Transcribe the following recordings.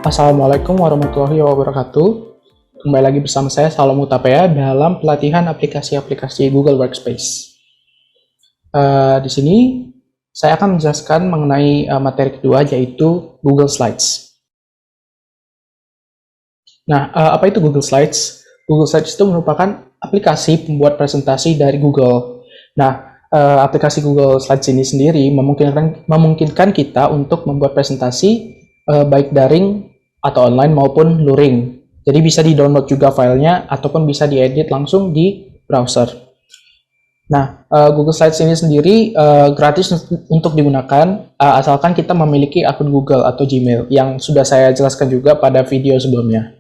Assalamualaikum warahmatullahi wabarakatuh. Kembali lagi bersama saya Salam Utapaya dalam pelatihan aplikasi-aplikasi Google Workspace. Di sini saya akan menjelaskan mengenai materi kedua, yaitu Google Slides. Nah, apa itu Google Slides? Google Slides itu merupakan aplikasi pembuat presentasi dari Google. Nah, aplikasi Google Slides ini sendiri memungkinkan kita untuk membuat presentasi baik daring atau online maupun luring. Jadi bisa di-download juga filenya ataupun bisa diedit langsung di browser. Nah, Google Slides ini sendiri gratis untuk digunakan asalkan kita memiliki akun Google atau Gmail yang sudah saya jelaskan juga pada video sebelumnya.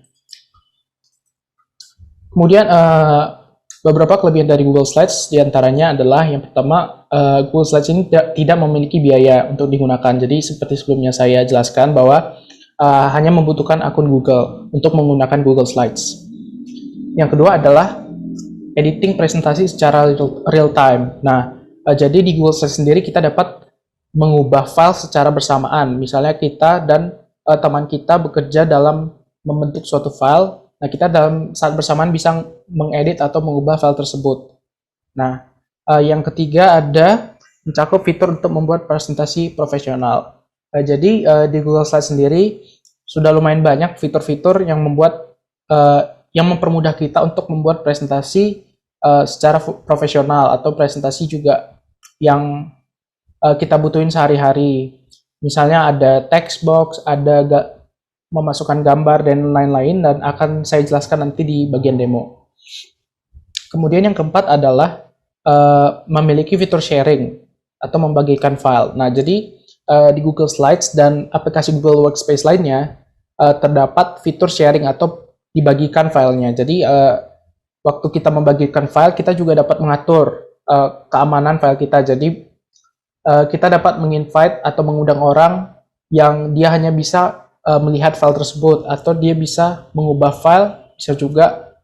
Kemudian beberapa kelebihan dari Google Slides diantaranya adalah yang pertama, Google Slides ini tidak memiliki biaya untuk digunakan. Jadi seperti sebelumnya saya jelaskan bahwa hanya membutuhkan akun Google untuk menggunakan Google Slides. Yang kedua adalah editing presentasi secara real time. Nah, jadi di Google Slides sendiri kita dapat mengubah file secara bersamaan. Misalnya kita dan teman kita bekerja dalam membentuk suatu file. Nah, kita dalam saat bersamaan bisa mengedit atau mengubah file tersebut. Nah, yang ketiga ada mencakup fitur untuk membuat presentasi profesional. Jadi di Google Slides sendiri sudah lumayan banyak fitur-fitur yang mempermudah kita untuk membuat presentasi secara profesional atau presentasi juga yang kita butuhin sehari-hari. Misalnya ada text box, ada memasukkan gambar dan lain-lain, dan akan saya jelaskan nanti di bagian demo. Kemudian yang keempat adalah memiliki fitur sharing atau membagikan file. Nah, jadi di Google Slides dan aplikasi Google Workspace lainnya terdapat fitur sharing atau dibagikan filenya. Jadi waktu kita membagikan file, kita juga dapat mengatur keamanan file kita. Jadi kita dapat menginvite atau mengundang orang yang dia hanya bisa melihat file tersebut, atau dia bisa mengubah file, bisa juga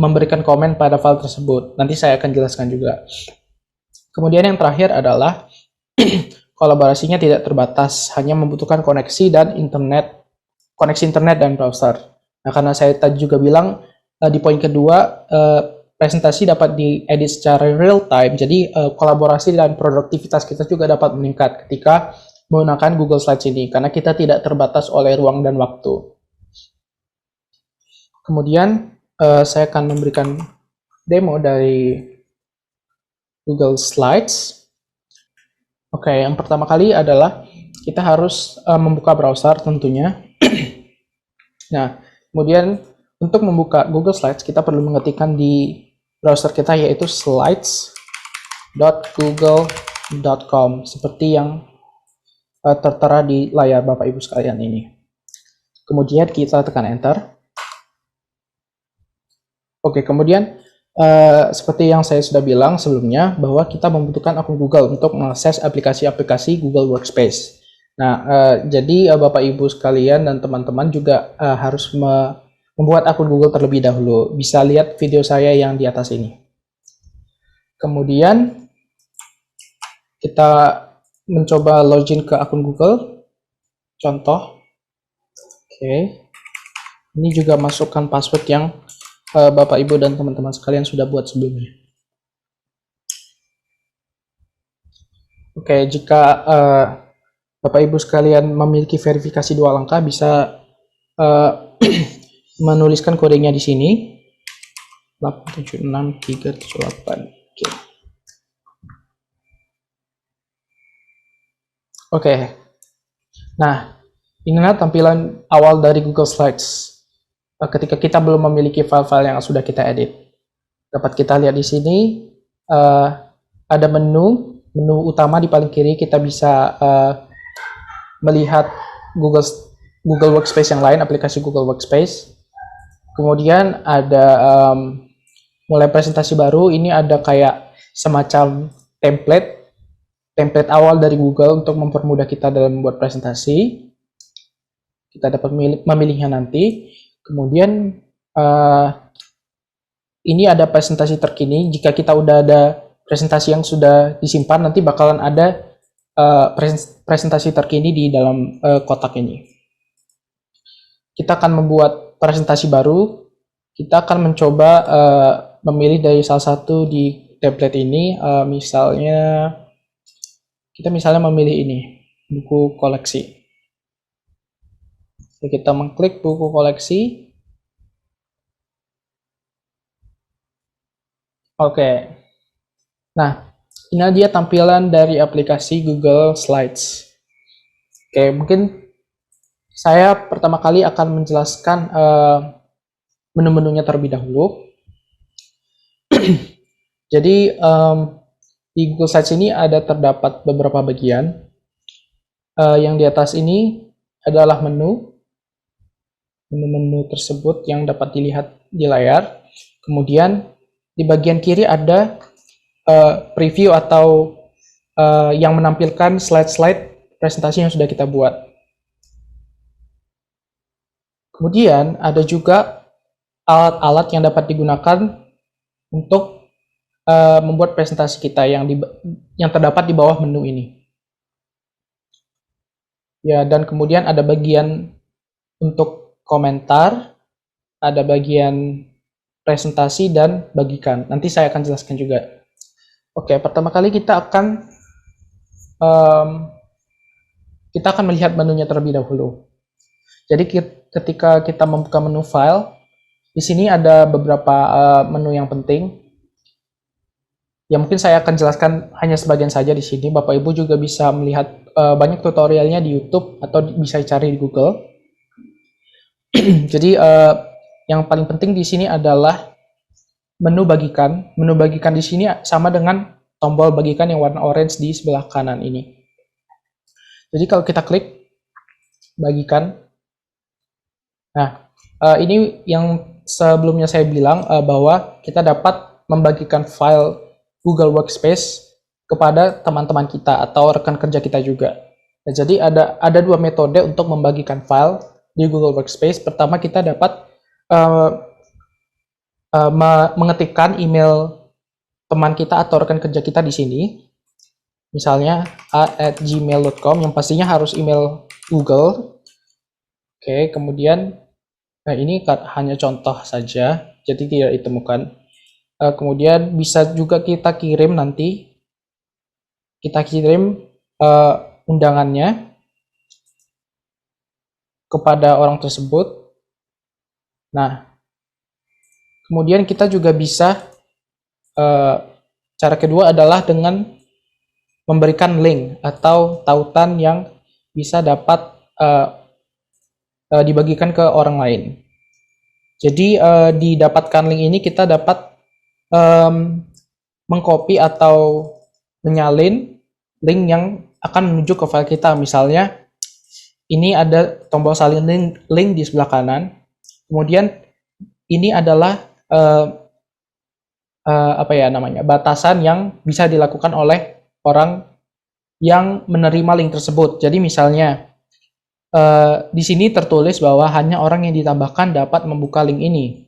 memberikan komen pada file tersebut. Nanti saya akan jelaskan juga. Kemudian yang terakhir adalah kolaborasinya tidak terbatas, hanya membutuhkan koneksi internet dan browser. Nah, karena saya tadi juga bilang di poin kedua, presentasi dapat diedit secara real time, jadi kolaborasi dan produktivitas kita juga dapat meningkat ketika menggunakan Google Slides ini, karena kita tidak terbatas oleh ruang dan waktu. Kemudian saya akan memberikan demo dari Google Slides. Oke, yang pertama kali adalah kita harus membuka browser tentunya. Nah, kemudian untuk membuka Google Slides, kita perlu mengetikkan di browser kita, yaitu slides.google.com, seperti yang tertera di layar Bapak Ibu sekalian ini. Kemudian kita tekan Enter. Oke, kemudian seperti yang saya sudah bilang sebelumnya, bahwa kita membutuhkan akun Google untuk mengakses aplikasi-aplikasi Google Workspace. Nah, jadi Bapak Ibu sekalian dan teman-teman juga harus membuat akun Google terlebih dahulu. Bisa lihat video saya yang di atas ini. Kemudian kita mencoba login ke akun Google. Contoh. Oke. Ini juga masukkan password yang Bapak Ibu dan teman-teman sekalian sudah buat sebelumnya. Oke, jika Bapak Ibu sekalian memiliki verifikasi 2 langkah, bisa menuliskan kodenya di sini, 876378. Oke. Nah, inilah tampilan awal dari Google Slides ketika kita belum memiliki file-file yang sudah kita edit. Dapat kita lihat di sini ada menu utama di paling kiri. Kita bisa melihat Google Workspace yang lain, aplikasi Google Workspace. Kemudian ada mulai presentasi baru. Ini ada kayak semacam template awal dari Google untuk mempermudah kita dalam membuat presentasi. Kita dapat memilihnya nanti. Kemudian ini ada presentasi terkini. Jika kita udah ada presentasi yang sudah disimpan, nanti bakalan ada presentasi terkini di dalam kotak ini. kita akan membuat presentasi baru. Kita akan mencoba memilih dari salah satu di template ini, misalnya kita memilih ini, buku koleksi. Jadi kita mengklik buku koleksi. Oke. Nah, ini dia tampilan dari aplikasi Google Slides. Oke, mungkin saya pertama kali akan menjelaskan menu-menunya terlebih dahulu. Jadi di Google Slides ini terdapat beberapa bagian. Yang di atas ini adalah menu tersebut yang dapat dilihat di layar. Kemudian di bagian kiri ada preview atau yang menampilkan slide-slide presentasi yang sudah kita buat. Kemudian ada juga alat-alat yang dapat digunakan untuk membuat presentasi kita yang terdapat di bawah menu ini. Ya, dan kemudian ada bagian untuk komentar, ada bagian presentasi dan bagikan. Nanti saya akan jelaskan juga. Oke, pertama kali kita akan melihat menunya terlebih dahulu. Jadi ketika kita membuka menu file, di sini ada beberapa menu yang penting. Ya mungkin saya akan jelaskan hanya sebagian saja di sini. Bapak Ibu juga bisa melihat banyak tutorialnya di YouTube atau bisa cari di Google. Jadi yang paling penting di sini adalah menu bagikan. Menu bagikan di sini sama dengan tombol bagikan yang warna orange di sebelah kanan ini. Jadi kalau kita klik bagikan, nah ini yang sebelumnya saya bilang bahwa kita dapat membagikan file Google Workspace kepada teman-teman kita atau rekan kerja kita juga. Nah, jadi ada dua metode untuk membagikan file di Google Workspace. Pertama, kita dapat mengetikkan email teman kita atau rekan kerja kita di sini. Misalnya a@gmail.com, yang pastinya harus email Google. Oke, kemudian ini hanya contoh saja, jadi tidak ditemukan. Kemudian bisa juga kita kirim nanti, undangannya kepada orang tersebut. Nah, kemudian kita juga bisa, cara kedua adalah dengan memberikan link atau tautan yang bisa dapat dibagikan ke orang lain. Jadi didapatkan link ini kita dapat mengcopy atau menyalin link yang akan menuju ke file kita. Misalnya ini ada tombol salin link di sebelah kanan. Kemudian ini adalah batasan yang bisa dilakukan oleh orang yang menerima link tersebut. Jadi misalnya di sini tertulis bahwa hanya orang yang ditambahkan dapat membuka link ini.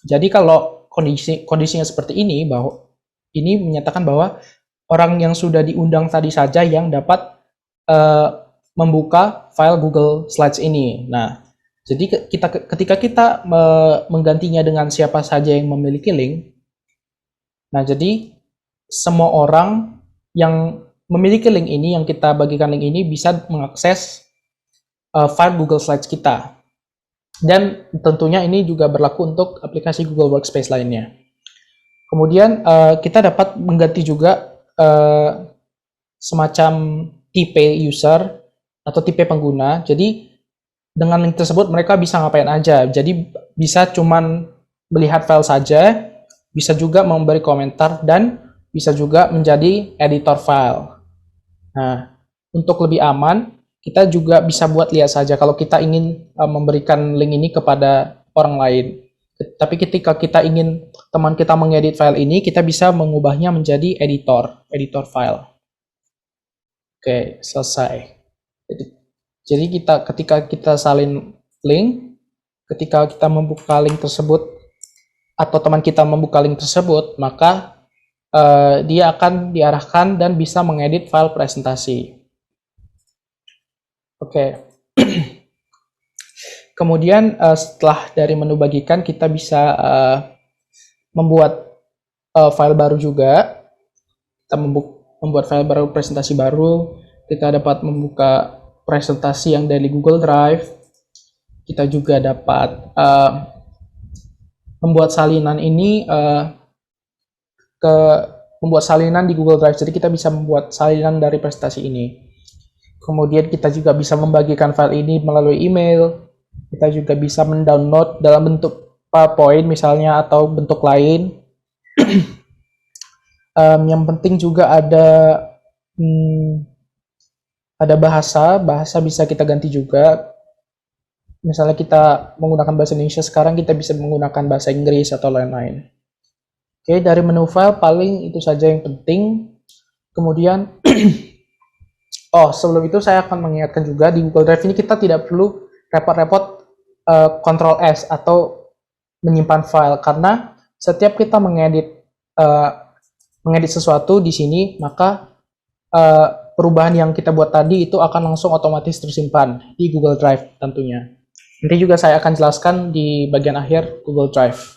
Jadi kalau kondisinya seperti ini, bahwa ini menyatakan bahwa orang yang sudah diundang tadi saja yang dapat membuka file Google Slides ini. Nah, jadi ketika kita menggantinya dengan siapa saja yang memiliki link, nah jadi semua orang yang memiliki link ini, yang kita bagikan link ini, bisa mengakses file Google Slides kita. Dan tentunya ini juga berlaku untuk aplikasi Google Workspace lainnya. Kemudian kita dapat mengganti juga semacam tipe user atau tipe pengguna. Jadi dengan link tersebut mereka bisa ngapain aja. Jadi bisa cuman melihat file saja, bisa juga memberi komentar, dan bisa juga menjadi editor file. Nah, untuk lebih aman, kita juga bisa buat lihat saja kalau kita ingin memberikan link ini kepada orang lain. Tapi ketika kita ingin teman kita mengedit file ini, kita bisa mengubahnya menjadi editor file. Oke, selesai. Jadi ketika kita salin link, ketika kita membuka link tersebut atau teman kita membuka link tersebut, maka dia akan diarahkan dan bisa mengedit file presentasi. Oke. Kemudian setelah dari menu bagikan, kita bisa membuat file baru juga. Kita membuat file baru, presentasi baru. Kita dapat membuka presentasi yang dari Google Drive. Kita juga dapat membuat salinan ini membuat salinan di Google Drive. Jadi kita bisa membuat salinan dari presentasi ini. Kemudian kita juga bisa membagikan file ini melalui email. Kita juga bisa mendownload dalam bentuk PowerPoint misalnya atau bentuk lain. Yang penting juga ada bahasa bisa kita ganti juga. Misalnya kita menggunakan bahasa Indonesia, sekarang kita bisa menggunakan bahasa Inggris atau lain-lain. Oke, dari menu file paling itu saja yang penting. Kemudian sebelum itu saya akan mengingatkan juga di Google Drive ini kita tidak perlu repot-repot Ctrl S atau menyimpan file, karena setiap kita mengedit sesuatu di sini, maka perubahan yang kita buat tadi itu akan langsung otomatis tersimpan di Google Drive tentunya. Nanti juga saya akan jelaskan di bagian akhir Google Drive.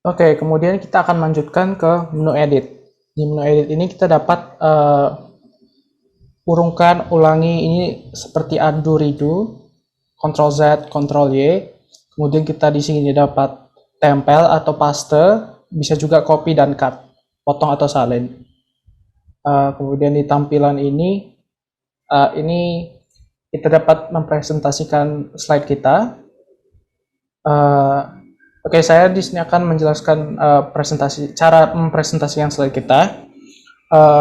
Oke, kemudian kita akan lanjutkan ke menu edit. Di menu edit ini kita dapat urungkan, ulangi, ini seperti undo, redo, Ctrl Z, Ctrl Y. Kemudian kita di sini dapat tempel atau paste, bisa juga copy dan cut, potong atau salin. Kemudian di tampilan ini kita dapat mempresentasikan slide kita. Oke, saya di sini akan menjelaskan cara mempresentasikan slide kita.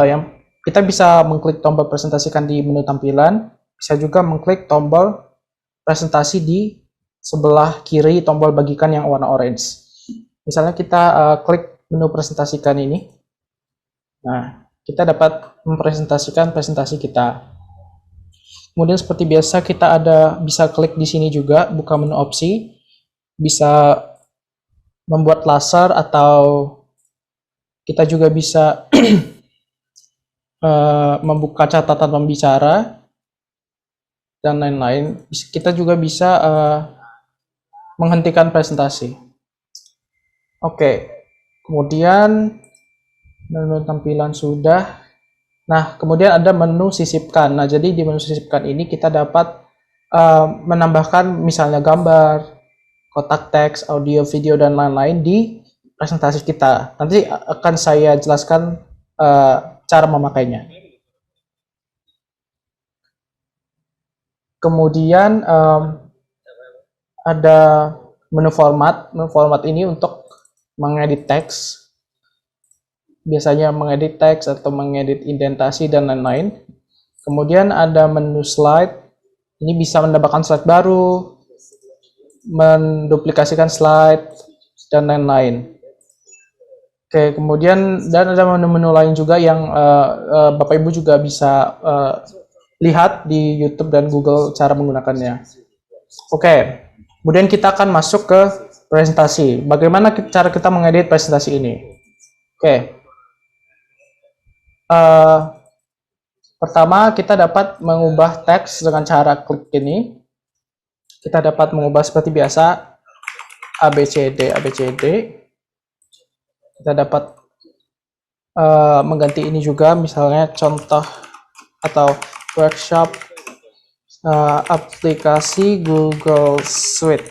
Yang kita bisa mengklik tombol presentasikan di menu tampilan, bisa juga mengklik tombol presentasi di sebelah kiri tombol bagikan yang warna orange. Misalnya kita klik menu presentasikan ini. Nah, kita dapat mempresentasikan presentasi kita. Kemudian seperti biasa kita bisa klik di sini juga, buka menu opsi, bisa membuat laser atau kita juga bisa membuka catatan pembicara dan lain-lain. Kita juga bisa menghentikan presentasi. Oke, kemudian menu tampilan sudah. Nah, kemudian ada menu sisipkan. Nah, jadi di menu sisipkan ini kita dapat menambahkan misalnya gambar, kotak teks, audio, video, dan lain-lain di presentasi kita. Nanti akan saya jelaskan cara memakainya. Kemudian ada menu format. Menu format ini untuk mengedit teks. Biasanya mengedit teks atau mengedit indentasi dan lain-lain. Kemudian ada menu slide. Ini bisa menambahkan slide baru, menduplikasikan slide, dan lain-lain. Oke, kemudian dan ada menu-menu lain juga yang Bapak Ibu juga bisa lihat di YouTube dan Google cara menggunakannya. Oke, kemudian kita akan masuk ke presentasi. Bagaimana cara kita mengedit presentasi ini? Oke. Pertama, kita dapat mengubah teks dengan cara klik ini. Kita dapat mengubah seperti biasa ABCD. Kita dapat mengganti ini juga, misalnya contoh atau workshop aplikasi Google Suite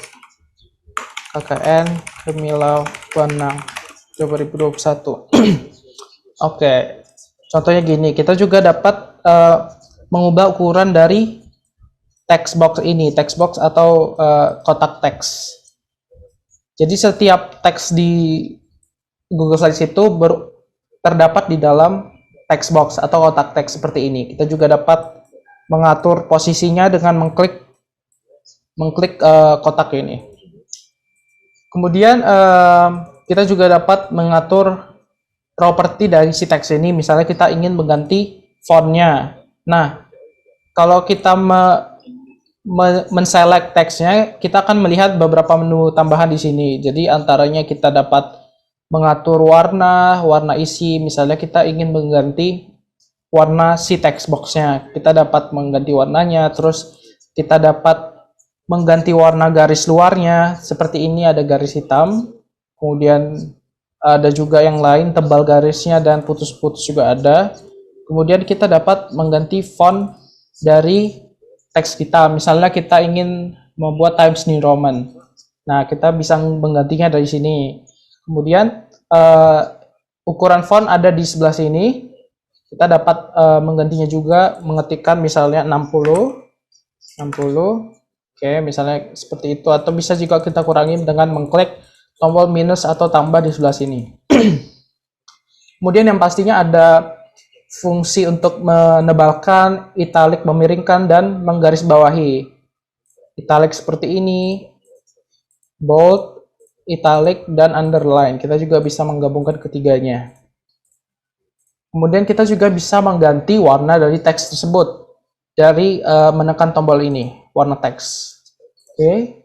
KKN Kemilau Wanang 2021. Oke. Contohnya gini, kita juga dapat mengubah ukuran dari text box ini, text box atau kotak teks. Jadi setiap teks di Google Slides itu terdapat di dalam text box atau kotak teks seperti ini. Kita juga dapat mengatur posisinya dengan mengklik kotak ini. Kemudian kita juga dapat mengatur properti dari si teks ini. Misalnya kita ingin mengganti fontnya. Nah, kalau kita men-select teksnya, kita akan melihat beberapa menu tambahan di sini. Jadi antaranya kita dapat mengatur warna isi. Misalnya kita ingin mengganti warna si text box-nya, kita dapat mengganti warnanya. Terus kita dapat mengganti warna garis luarnya. Seperti ini ada garis hitam, kemudian ada juga yang lain tebal garisnya dan putus-putus juga ada. Kemudian kita dapat mengganti font dari teks kita. Misalnya kita ingin membuat Times New Roman. Nah, kita bisa menggantinya dari sini. Kemudian ukuran font ada di sebelah sini. Kita dapat menggantinya juga, mengetikkan misalnya 60. Oke, misalnya seperti itu, atau bisa juga kita kurangi dengan mengklik tombol minus atau tambah di sebelah sini. Kemudian yang pastinya ada fungsi untuk menebalkan, italic, memiringkan, dan menggarisbawahi. Italic seperti ini, bold, italic, dan underline. Kita juga bisa menggabungkan ketiganya. Kemudian kita juga bisa mengganti warna dari teks tersebut dari menekan tombol ini, warna teks. Oke.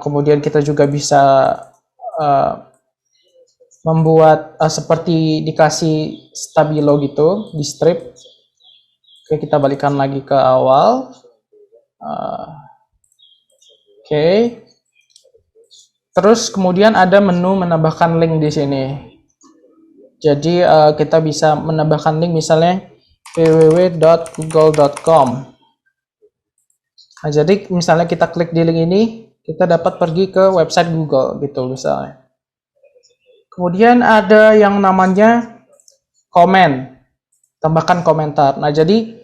Kemudian kita juga bisa membuat seperti dikasih stabilo gitu di strip. Oke, kita balikan lagi ke awal. Oke. Terus kemudian ada menu menambahkan link di sini. Jadi kita bisa menambahkan link misalnya www.google.com. Nah, jadi misalnya kita klik di link ini, kita dapat pergi ke website Google gitu misalnya. Kemudian ada yang namanya komen, tambahkan komentar. Nah, jadi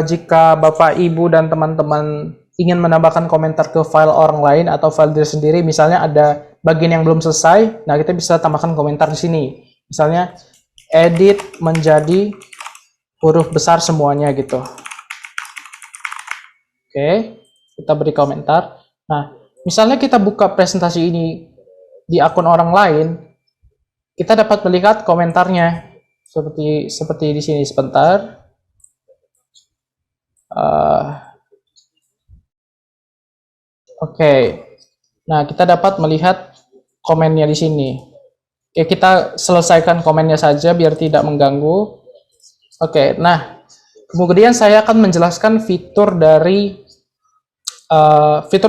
jika Bapak, Ibu, dan teman-teman ingin menambahkan komentar ke file orang lain atau file diri sendiri, misalnya ada bagian yang belum selesai, nah kita bisa tambahkan komentar di sini. Misalnya edit menjadi huruf besar semuanya gitu. Oke, kita beri komentar. Nah, misalnya kita buka presentasi ini di akun orang lain, kita dapat melihat komentarnya seperti di sini. Sebentar. Oke. Nah, kita dapat melihat komennya di sini. Oke, kita selesaikan komennya saja biar tidak mengganggu. Oke, nah kemudian saya akan menjelaskan fitur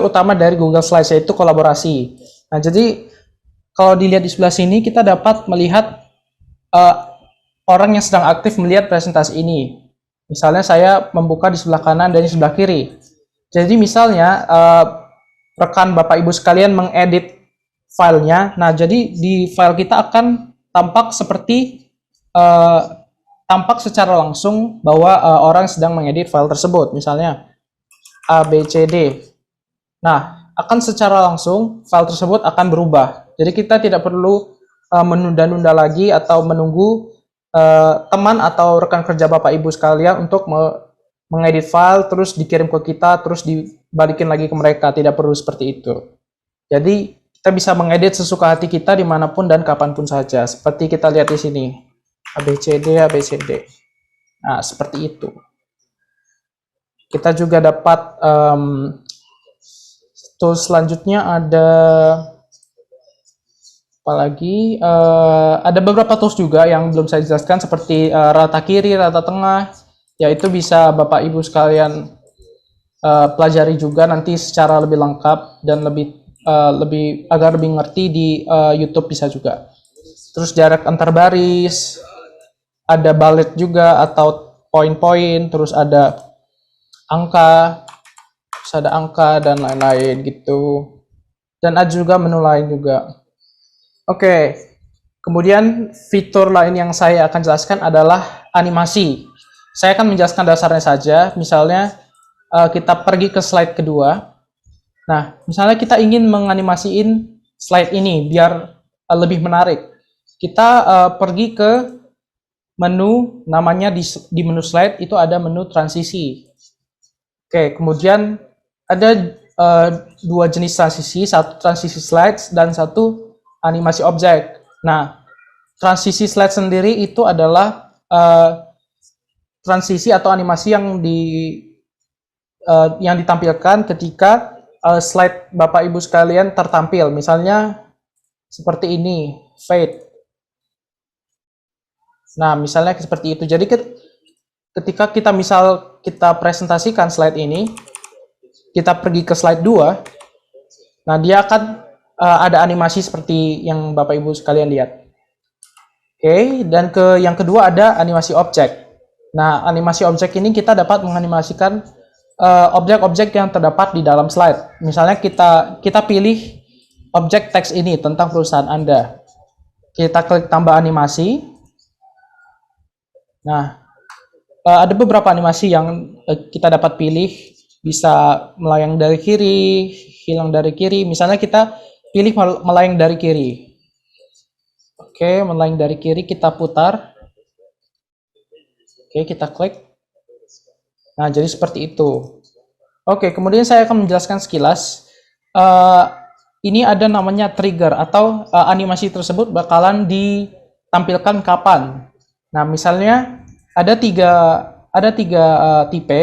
utama dari Google Slides, yaitu kolaborasi. Nah, jadi kalau dilihat di sebelah sini, kita dapat melihat orang yang sedang aktif melihat presentasi ini. Misalnya saya membuka di sebelah kanan dan di sebelah kiri. Jadi misalnya rekan Bapak Ibu sekalian mengedit filenya, nah jadi di file kita akan tampak seperti tampak secara langsung bahwa orang sedang mengedit file tersebut, misalnya ABCD. Nah, akan secara langsung file tersebut akan berubah. Jadi kita tidak perlu menunda-nunda lagi atau menunggu teman atau rekan kerja Bapak Ibu sekalian untuk mengedit file terus dikirim ke kita terus dibalikin lagi ke mereka. Tidak perlu seperti itu. Jadi kita bisa mengedit sesuka hati kita dimanapun dan kapanpun saja. Seperti kita lihat di sini, ABCD. Nah, seperti itu. Kita juga dapat tools selanjutnya ada apalagi ada beberapa tools juga yang belum saya jelaskan, seperti rata kiri, rata tengah, yaitu bisa Bapak Ibu sekalian pelajari juga nanti secara lebih lengkap dan agar lebih ngerti di YouTube bisa juga. Terus jarak antar baris, ada bullet juga atau poin-poin, terus ada angka, dan lain-lain gitu. Dan ada juga menu lain juga. Oke, kemudian fitur lain yang saya akan jelaskan adalah animasi. Saya akan menjelaskan dasarnya saja. Misalnya kita pergi ke slide kedua. Nah, misalnya kita ingin menganimasiin slide ini biar lebih menarik. Kita pergi ke menu, namanya di menu slide itu ada menu transisi. Oke, kemudian ada dua jenis transisi, satu transisi slides dan satu animasi objek. Nah, transisi slide sendiri itu adalah transisi atau animasi yang ditampilkan ketika slide Bapak Ibu sekalian tertampil. Misalnya seperti ini, fade. Nah, misalnya seperti itu. Jadi ketika kita presentasikan slide ini, kita pergi ke slide 2, nah dia akan ada animasi seperti yang Bapak Ibu sekalian lihat. Oke, dan yang kedua ada animasi objek. Nah, animasi objek ini kita dapat menganimasikan objek-objek yang terdapat di dalam slide. Misalnya kita pilih objek teks ini tentang perusahaan Anda. Kita klik tambah animasi. Nah, ada beberapa animasi yang kita dapat pilih, bisa melayang dari kiri, hilang dari kiri. Misalnya kita pilih melayang dari kiri. Oke, melayang dari kiri, kita putar. Oke, kita klik. Nah, jadi seperti itu. Oke, kemudian saya akan menjelaskan sekilas. Ini ada namanya trigger atau animasi tersebut bakalan ditampilkan kapan. Nah, misalnya ada tiga tipe.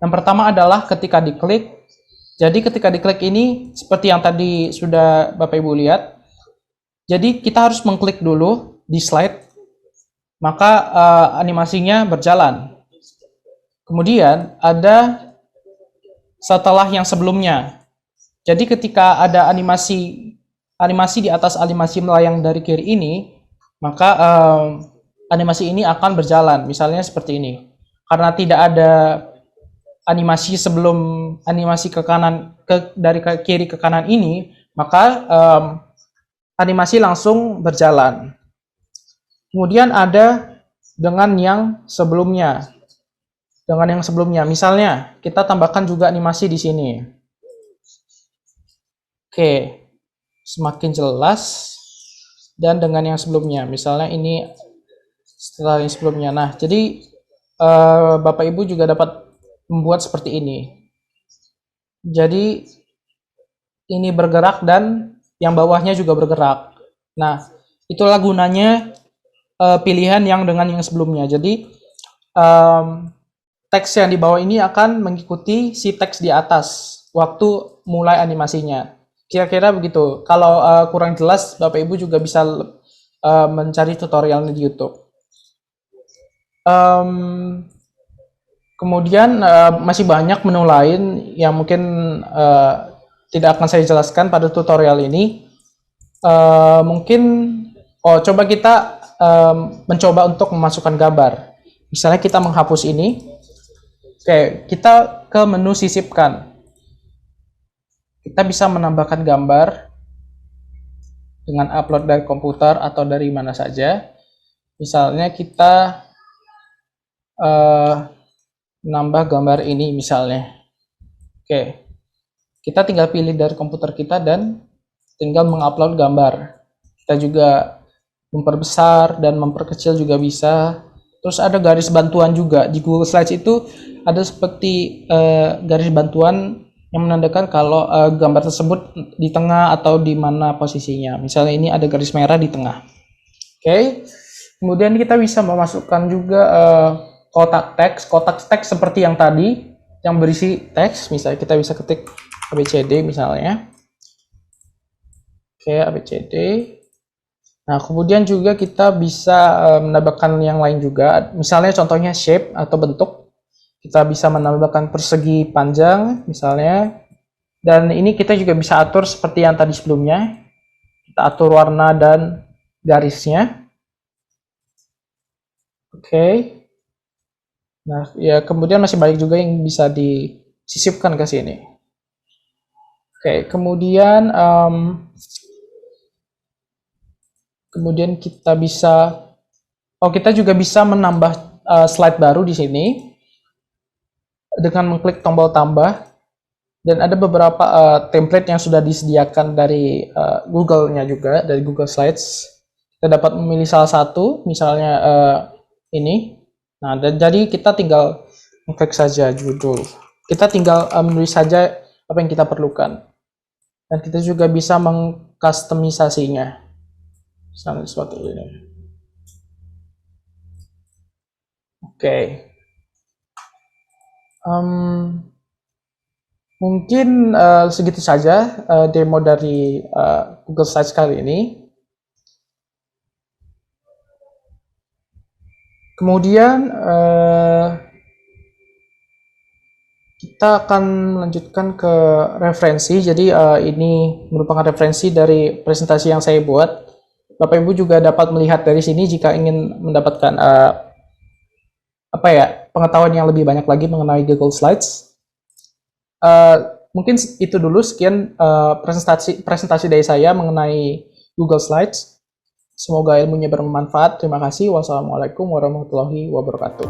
Yang pertama adalah ketika diklik. Jadi ketika diklik ini seperti yang tadi sudah Bapak Ibu lihat. Jadi kita harus mengklik dulu di slide, maka animasinya berjalan. Kemudian ada setelah yang sebelumnya. Jadi ketika ada animasi di atas animasi melayang dari kiri ini, maka animasi ini akan berjalan. Misalnya seperti ini. Karena tidak ada animasi sebelum animasi ke kanan dari kiri ke kanan ini, maka animasi langsung berjalan. Kemudian ada dengan yang sebelumnya. Misalnya kita tambahkan juga animasi di sini. Oke, semakin jelas. Dan dengan yang sebelumnya, misalnya ini setelah yang sebelumnya. Nah, jadi Bapak Ibu juga dapat membuat seperti ini. Jadi ini bergerak dan yang bawahnya juga bergerak. Nah, itulah gunanya pilihan yang dengan yang sebelumnya. Jadi teks yang di bawah ini akan mengikuti si teks di atas waktu mulai animasinya. Kira-kira begitu. Kalau kurang jelas, Bapak Ibu juga bisa mencari tutorialnya di YouTube. Kemudian masih banyak menu lain yang mungkin tidak akan saya jelaskan pada tutorial ini. Mungkin coba kita mencoba untuk memasukkan gambar. Misalnya kita menghapus ini. Oke, kita ke menu sisipkan. Kita bisa menambahkan gambar dengan upload dari komputer atau dari mana saja. Misalnya kita nambah gambar ini misalnya. Oke, kita tinggal pilih dari komputer kita dan tinggal mengupload gambar. Kita juga memperbesar dan memperkecil juga bisa. Terus ada garis bantuan juga. Di Google Slides itu ada seperti garis bantuan yang menandakan kalau gambar tersebut di tengah atau di mana posisinya. Misalnya ini ada garis merah di tengah. Oke. Kemudian kita bisa memasukkan juga kotak teks seperti yang tadi yang berisi teks. Misalnya kita bisa ketik ABCD misalnya. Oke, ABCD. Nah, kemudian juga kita bisa menambahkan yang lain juga. Misalnya contohnya shape atau bentuk. Kita bisa menambahkan persegi panjang misalnya. Dan ini kita juga bisa atur seperti yang tadi sebelumnya. Kita atur warna dan garisnya. Oke. Nah, ya kemudian masih banyak juga yang bisa disisipkan ke sini. Oke, kemudian kita bisa kita juga bisa menambah slide baru di sini dengan mengklik tombol tambah, dan ada beberapa template yang sudah disediakan dari Google-nya juga, dari Google Slides. Kita dapat memilih salah satu, misalnya ini. Nah, dan jadi kita tinggal mengklik saja judul. Kita tinggal menulis saja apa yang kita perlukan. Dan kita juga bisa mengkustomisasinya. Misalnya seperti ini. Oke. Mungkin segitu saja demo dari Google Slides kali ini. Kemudian Kita akan melanjutkan ke referensi. Jadi ini merupakan referensi dari presentasi yang saya buat. Bapak Ibu juga dapat melihat dari sini jika ingin mendapatkan pengetahuan yang lebih banyak lagi mengenai Google Slides. Mungkin itu dulu sekian presentasi dari saya mengenai Google Slides. Semoga ilmunya bermanfaat. Terima kasih. Wassalamualaikum warahmatullahi wabarakatuh.